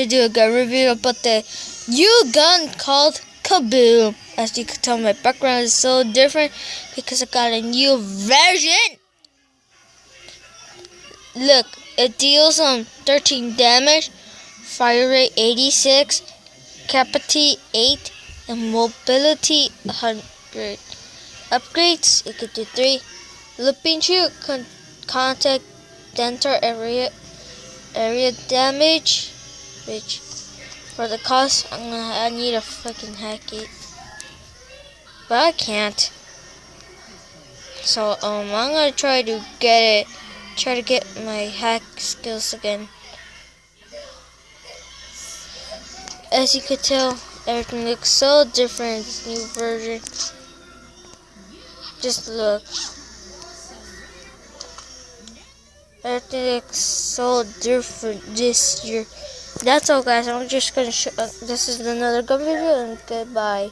Do a gun review about the new gun called Kaboom. As you can tell, my background is so different because I got a new version. Look, it deals 13 damage, fire rate 86, capacity 8, and mobility 100. Upgrades, it could do 3. Looping shoot, contact dental area damage, which for the cost I need to fucking hack it, but I can't. So I'm gonna try to get my hack skills again. As you could tell, everything looks so different in this new version. Just look. Everything looks so different this year. That's all, guys. I'm just gonna show. This is another gun video, and goodbye.